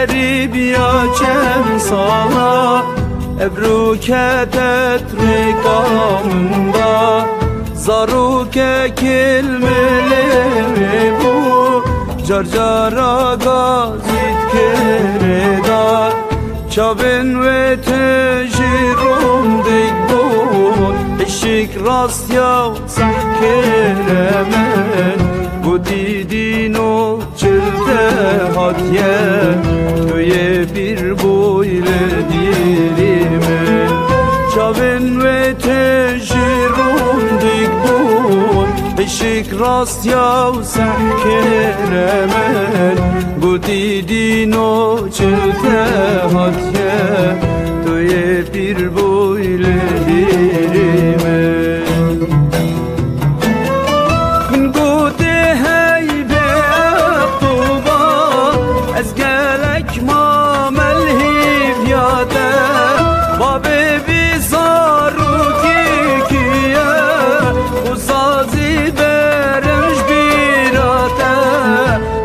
بری بیا چند سالا ابرو کتت ریکامندا زارو که کلمه بو جار جارا گازید کرده چابن و تجیرم دیگ بود اشک راست یا سحکر من بودی دینو چلده هاتیه توی بیر بویل دیری من چابن و تجیرم دیگ بود اشک راست یا سحکر من بودی دینو چلده هاتیه توی بیر بویل دیری من من گوته هی به اقتوبا از گلک ما ملهیب یاده بابه بیزارو کیکیه و سازی برمش بیراته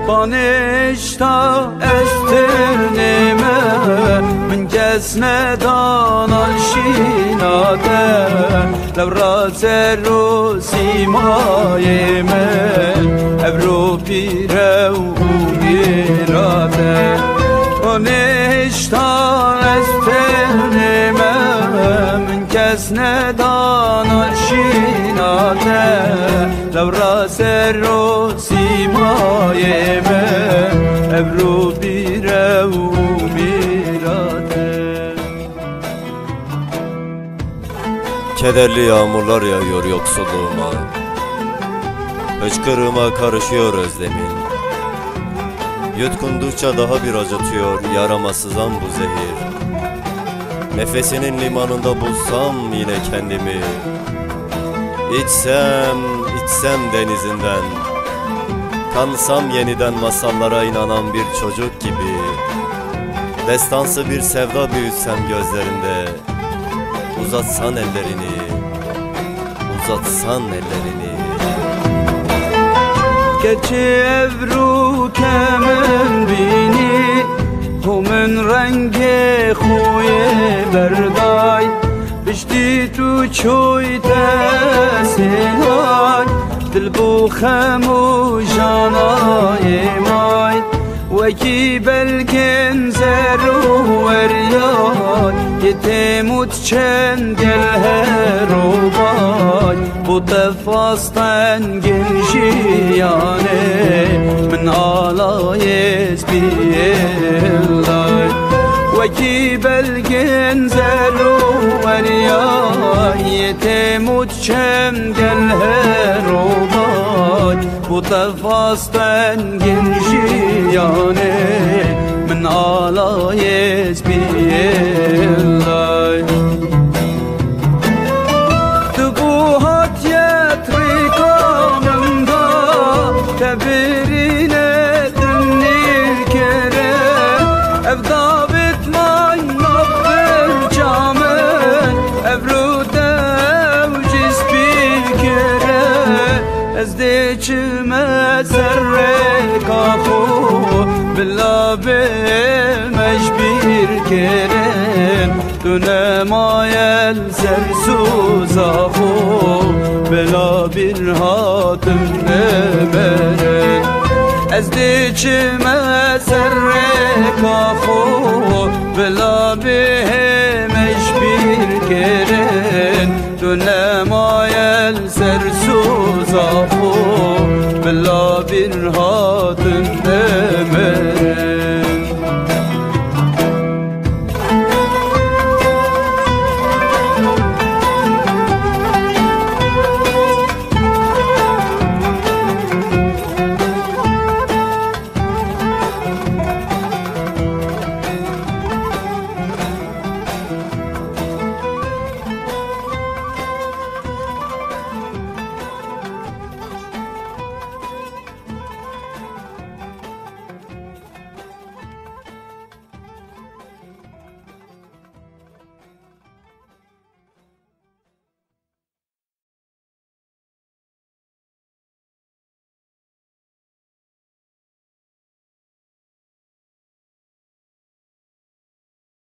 بانشتا استرنمه من کس ندانان شیناده لو راز رو سیمای من ابرو پیره و میراده بانشتا استرنمه من کس ندانان شیناده لو راز رو سیمای من ابرو پیره و میراده Kederli yağmurlar yağıyor yoksulluğuma, hıçkırığıma karışıyor özlemin. Yutkundukça daha bir acıtıyor yarama sızan bu zehir. Nefesinin limanında bulsam yine kendimi, içsem denizinden, kansam yeniden masallara inanan bir çocuk gibi, destansı bir sevda büyütsem gözlerinde, uzatsan ellerini, uzatsan ellerini. Keçi evru kemen bini Humen rengi خوی بردای بشتی تو چوی تسینای دل بو خموشانای مای وکی بلکن زرو وریای یتموت چند دل هرو بای bu tefastan gençiyane من آلایز بیلای وکی بلگن زرو وریای تموت چم گل هرو بای bu tefastan gençiyane من آلایز بیلای تبرينه دنير كره افضابت ماي نقبل جامن افروده وجس بكره ازديچمه سرك اخو بلا بمجبير كرن دونه مايل سرسوز اخو بلا bir hatım nemeren Ez diçime serrek afu Bela bihemeş bir keren Dönemayel sersuz afu Bela bir hatım nemeren